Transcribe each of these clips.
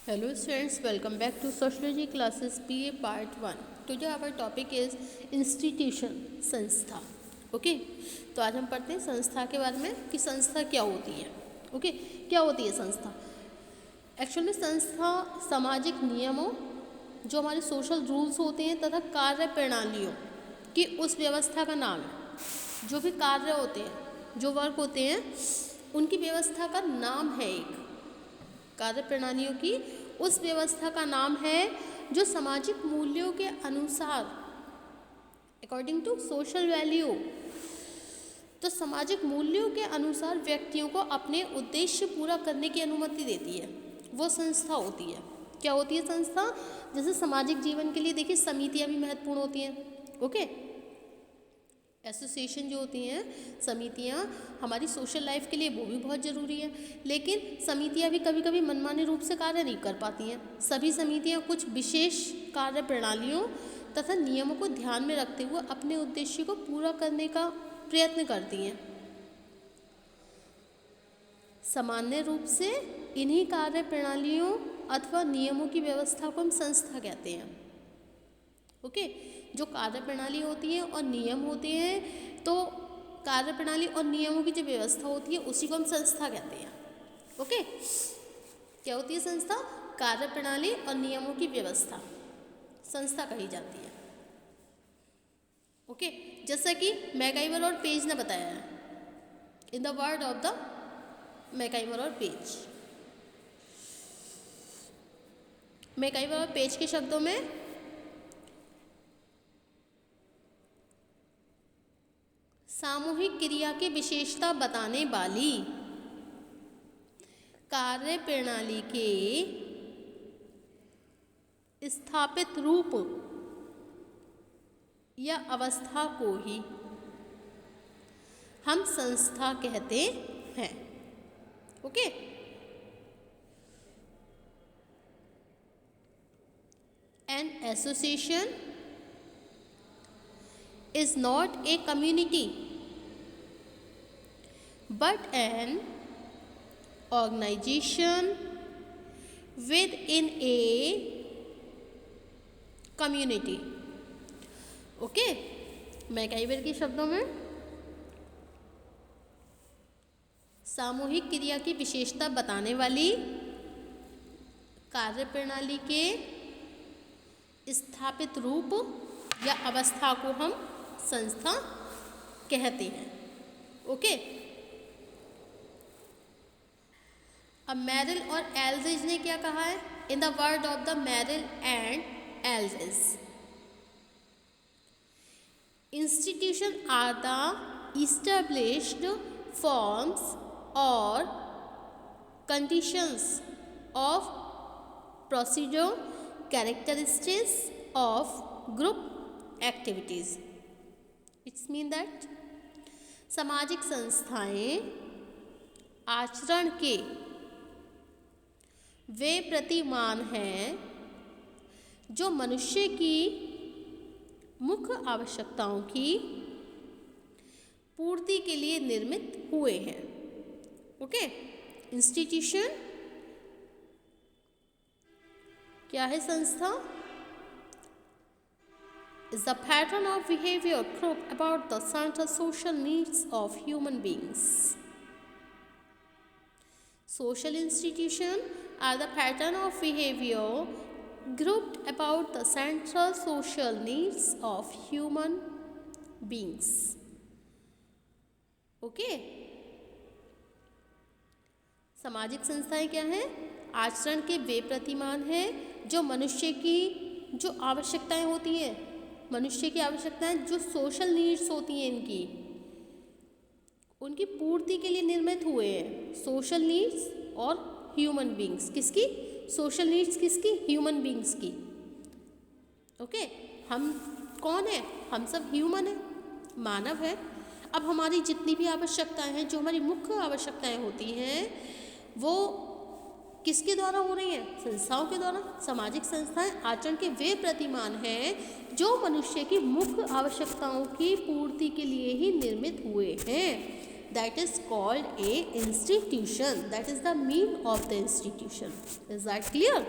Hello students, welcome back to Sociology classes PA part 1. Today our topic is institution, संस्था. Okay तो आज हम पढ़ते हैं संस्था के बारे में कि संस्था क्या होती है. ओके क्या होती है संस्था. एक्चुअल में संस्था सामाजिक नियमों जो हमारे सोशल रूल्स होते हैं तथा कार्य प्रणालियों की उस व्यवस्था का नाम है. जो भी कार्य होते हैं, जो वर्क होते हैं, उनकी व्यवस्था का नाम है. एक कार्य प्रणालियों की उस व्यवस्था का नाम है जो सामाजिक मूल्यों के अनुसार अकॉर्डिंग टू सोशल वैल्यू, तो सामाजिक मूल्यों के अनुसार व्यक्तियों को अपने उद्देश्य पूरा करने की अनुमति देती है, वो संस्था होती है. क्या होती है संस्था. जैसे सामाजिक जीवन के लिए देखिए समितियां भी महत्वपूर्ण होती हैं. ओके एसोसिएशन जो होती हैं, समितियां हमारी सोशल लाइफ के लिए वो भी बहुत ज़रूरी है. लेकिन समितियां भी कभी कभी मनमाने रूप से कार्य नहीं कर पाती हैं. सभी समितियां कुछ विशेष कार्य प्रणालियों तथा नियमों को ध्यान में रखते हुए अपने उद्देश्य को पूरा करने का प्रयत्न करती हैं. सामान्य रूप से इन्हीं कार्य प्रणालियों अथवा नियमों की व्यवस्था को हम संस्था कहते हैं. ओके जो कार्य प्रणाली होती है और नियम होते हैं, तो कार्य प्रणाली और नियमों की जो व्यवस्था होती है उसी को हम संस्था कहते हैं. ओके क्या होती है संस्था. कार्य प्रणाली और नियमों की व्यवस्था संस्था कही जाती है. ओके जैसा कि मैकआइवर और पेज ने बताया है in the word of the MacIver और पेज. मैकआइवर और पेज के शब्दों में सामूहिक क्रिया की विशेषता बताने वाली कार्य प्रणाली के स्थापित रूप या अवस्था को ही हम संस्था कहते हैं. Okay an association is not a community but an organization within a community. Okay MacIver के शब्दों में सामूहिक क्रिया की विशेषता बताने वाली कार्य प्रणाली के स्थापित रूप या अवस्था को हम संस्था कहते हैं. ओके अब मेरिल और एल्जिज ने क्या कहा है. In the word of the Merrill and एल्जिज, institution are the established forms और conditions of procedure characteristics of group activities. It's mean that सामाजिक संस्थाएं आचरण के वे प्रतिमान हैं जो मनुष्य की मुख्य आवश्यकताओं की पूर्ति के लिए निर्मित हुए हैं. ओके इंस्टीट्यूशन क्या है. संस्था is the pattern of behavior group about the central social needs of human beings. Social institutions are the pattern of behavior grouped about the central social needs of human beings. Okay? सामाजिक संस्थाएं क्या हैं. आचरण के वे प्रतिमान हैं जो मनुष्य की जो आवश्यकताएं होती हैं, मनुष्य की आवश्यकताएं जो सोशल नीड्स होती हैं इनकी, उनकी पूर्ति के लिए निर्मित हुए हैं. सोशल नीड्स और ह्यूमन बींग्स. किसकी. सोशल नीड्स किसकी. ह्यूमन बींग्स की. ओके हम कौन है. हम सब ह्यूमन है, मानव है. अब हमारी जितनी भी आवश्यकताएं हैं, जो हमारी मुख्य आवश्यकताएं होती हैं, वो किसके द्वारा हो रही हैं. संस्थाओं के द्वारा. सामाजिक संस्थाएं आचरण के वे प्रतिमान हैं जो मनुष्य की मुख्य आवश्यकताओं की पूर्ति के लिए ही निर्मित हुए हैं. that is called a institution. That is the meaning of the institution. Is that clear?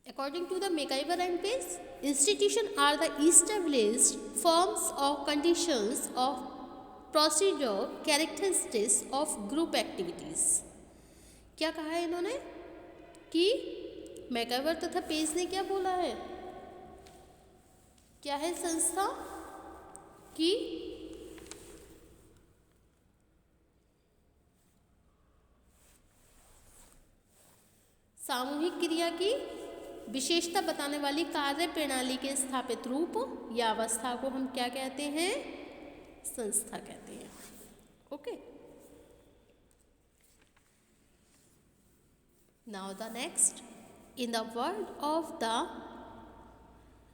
According to the McIver and Pace, institutions are the established forms or conditions of procedure characteristics of group activities. क्या कहा है इन्होंने कि मैकआवर तथा page ने क्या बोला है, क्या है संस्था की सामूहिक क्रिया की विशेषता बताने वाली कार्य प्रणाली के स्थापित रूप या अवस्था को हम क्या कहते हैं, संस्था कहते हैं. Okay. Now the next, in the word of the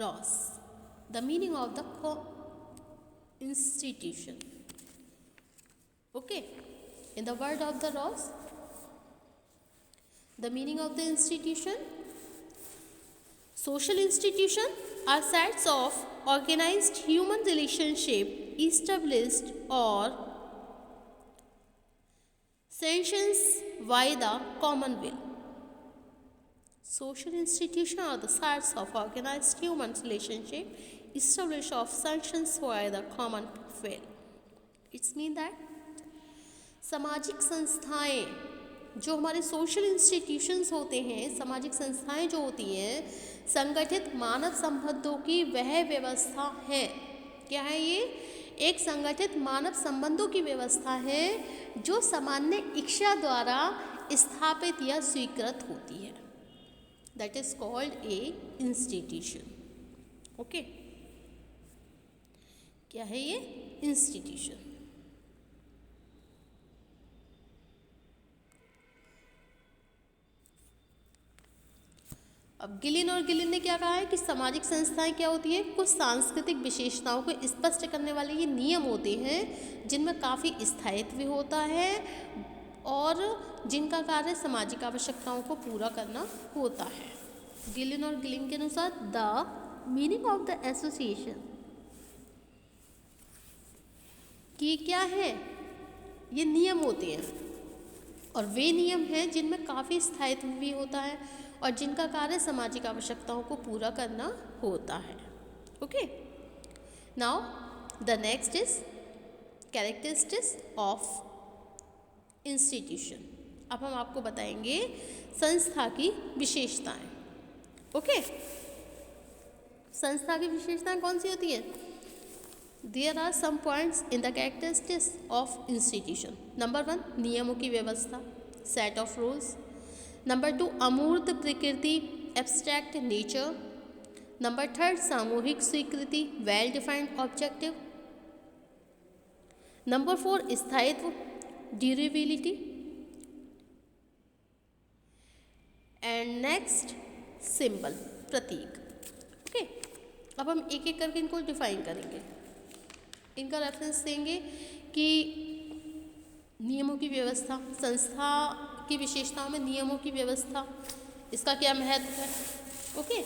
Ross, the meaning of the institution. Okay. In the word of the Ross, the meaning of the institution. Social institutions are sets of organized human relationship established or sanctioned by the common will. Social institutions are the sets of organized human relationship established or sanctioned by the common will. It means that सामाजिक संस्थाएं, जो हमारे social institutions होते हैं, सामाजिक संस्थाएं जो होती हैं, संगठित मानव संबंधों की वह व्यवस्था है. क्या है ये? एक संगठित मानव संबंधों की व्यवस्था है जो सामान्य इच्छा द्वारा स्थापित या स्वीकृत होती है. That is called a institution. Okay. क्या है ये? इंस्टीट्यूशन. अब गिलिन और गिलिन ने क्या कहा है कि सामाजिक संस्थाएं क्या होती है, कुछ सांस्कृतिक विशेषताओं को स्पष्ट करने वाले ये नियम होते हैं जिनमें काफ़ी स्थायित्व भी होता है और जिनका कार्य सामाजिक आवश्यकताओं को पूरा करना होता है. गिलिन और गिलिन के अनुसार the meaning of the association की क्या है, ये नियम होते हैं और वे नियम हैं जिनमें काफ़ी स्थायित्व भी होता है और जिनका कार्य सामाजिक आवश्यकताओं को पूरा करना होता है. Okay. Now the next is characteristics of institution. अब हम आपको बताएंगे संस्था की विशेषताएं. ओके. संस्था की विशेषताएं कौन सी होती हैं? There are some points in the characteristics of institution. Number 1, नियमों की व्यवस्था, सेट ऑफ रूल्स. नंबर 2, अमूर्त प्रकृति, एब्स्ट्रैक्ट नेचर. नंबर 3, सामूहिक स्वीकृति, वेल डिफाइंड ऑब्जेक्टिव. नंबर 4, स्थायित्व, ड्यूरेबिलिटी. एंड नेक्स्ट सिंबल, प्रतीक. ओके. अब हम एक एक करके इनको डिफाइन करेंगे, इनका रेफरेंस देंगे कि नियमों की व्यवस्था, संस्था की विशेषताओं में नियमों की व्यवस्था, इसका क्या महत्व है. ओके.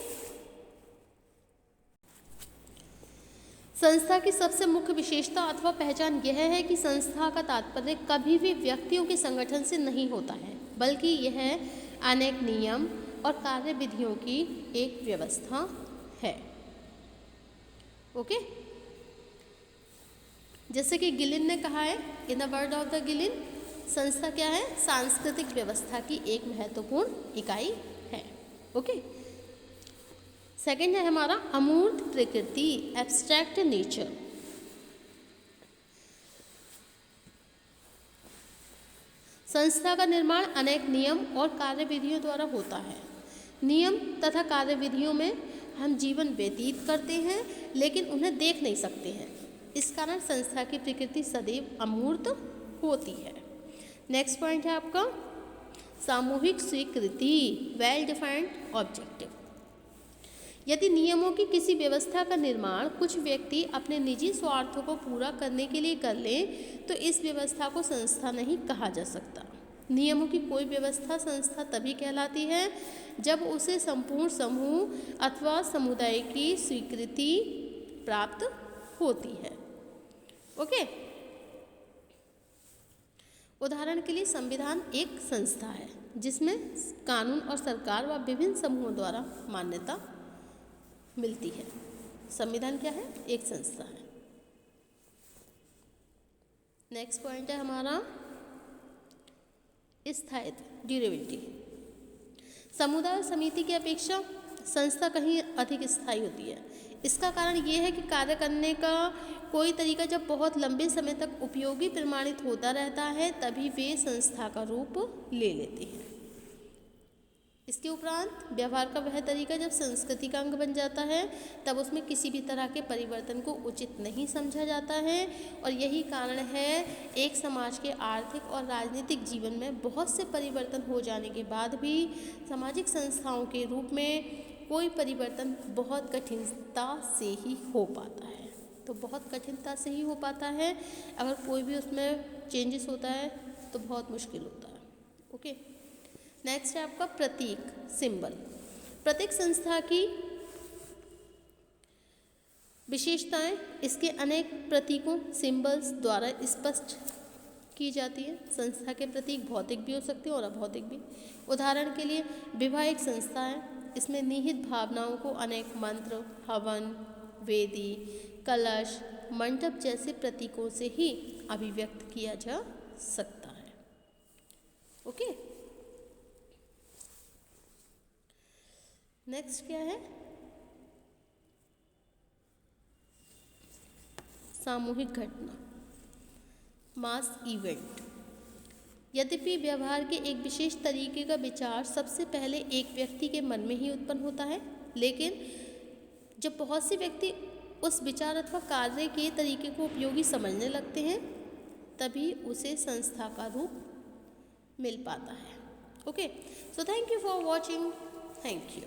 संस्था की सबसे मुख्य विशेषता अथवा पहचान यह है कि संस्था का तात्पर्य कभी भी व्यक्तियों के संगठन से नहीं होता है, बल्कि यह अनेक नियम और कार्य विधियों की एक व्यवस्था है. ओके. जैसे कि गिलिन ने कहा है, in the word of the Gillin, संस्था क्या है? सांस्कृतिक व्यवस्था की एक महत्वपूर्ण इकाई है. ओके. सेकंड है हमारा अमूर्त प्रकृति, एब्स्ट्रैक्ट नेचर. संस्था का निर्माण अनेक नियम और कार्यविधियों द्वारा होता है. नियम तथा कार्यविधियों में हम जीवन व्यतीत करते हैं लेकिन उन्हें देख नहीं सकते हैं. इस कारण संस्था की प्रकृति सदैव अमूर्त होती है. नेक्स्ट पॉइंट है आपका सामूहिक स्वीकृति, वेल डिफाइंड ऑब्जेक्टिव. यदि नियमों की किसी व्यवस्था का निर्माण कुछ व्यक्ति अपने निजी स्वार्थों को पूरा करने के लिए कर लें तो इस व्यवस्था को संस्था नहीं कहा जा सकता. नियमों की कोई व्यवस्था संस्था तभी कहलाती है जब उसे संपूर्ण समूह अथवा समुदाय की स्वीकृति प्राप्त होती है। ओके, उदाहरण के लिए संविधान एक संस्था है जिसमें कानून और सरकार व विभिन्न समूहों द्वारा मान्यता मिलती है। संविधान क्या है? एक संस्था है। नेक्स्ट पॉइंट है हमारा स्थायित्व, ड्यूरेबिलिटी। समुदाय और समिति की अपेक्षा संस्था कहीं अधिक स्थायी होती है। इसका कारण ये है कि कार्य करने का कोई तरीका जब बहुत लंबे समय तक उपयोगी प्रमाणित होता रहता है तभी वे संस्था का रूप ले लेते हैं। इसके उपरांत व्यवहार का वह तरीका जब संस्कृति का अंग बन जाता है तब उसमें किसी भी तरह के परिवर्तन को उचित नहीं समझा जाता है और यही कारण है एक समाज के आर्थिक और राजनीतिक जीवन में बहुत से परिवर्तन हो जाने के बाद भी सामाजिक संस्थाओं के रूप में कोई परिवर्तन बहुत कठिनता से ही हो पाता है। तो बहुत कठिनता से ही हो पाता है, अगर कोई भी उसमें चेंजेस होता है तो बहुत मुश्किल होता है। ओके, नेक्स्ट है आपका प्रतीक, सिंबल। प्रत्येक संस्था की विशेषताएं इसके अनेक प्रतीकों, सिंबल्स द्वारा स्पष्ट की जाती है। संस्था के प्रतीक भौतिक भी हो सकते हैं और अभौतिक भी। उदाहरण के लिए विवाह एक संस्था है, इसमें निहित भावनाओं को अनेक मंत्र, हवन, वेदी, कलश, मंडप जैसे प्रतीकों से ही अभिव्यक्त किया जा सकता है। ओके, नेक्स्ट क्या है? सामूहिक घटना, मास इवेंट। यद्यपि व्यवहार के एक विशेष तरीके का विचार सबसे पहले एक व्यक्ति के मन में ही उत्पन्न होता है, लेकिन जब बहुत से व्यक्ति उस विचार अथवा कार्य के तरीके को उपयोगी समझने लगते हैं तभी उसे संस्था का रूप मिल पाता है। Okay, so thank you for watching. Thank you.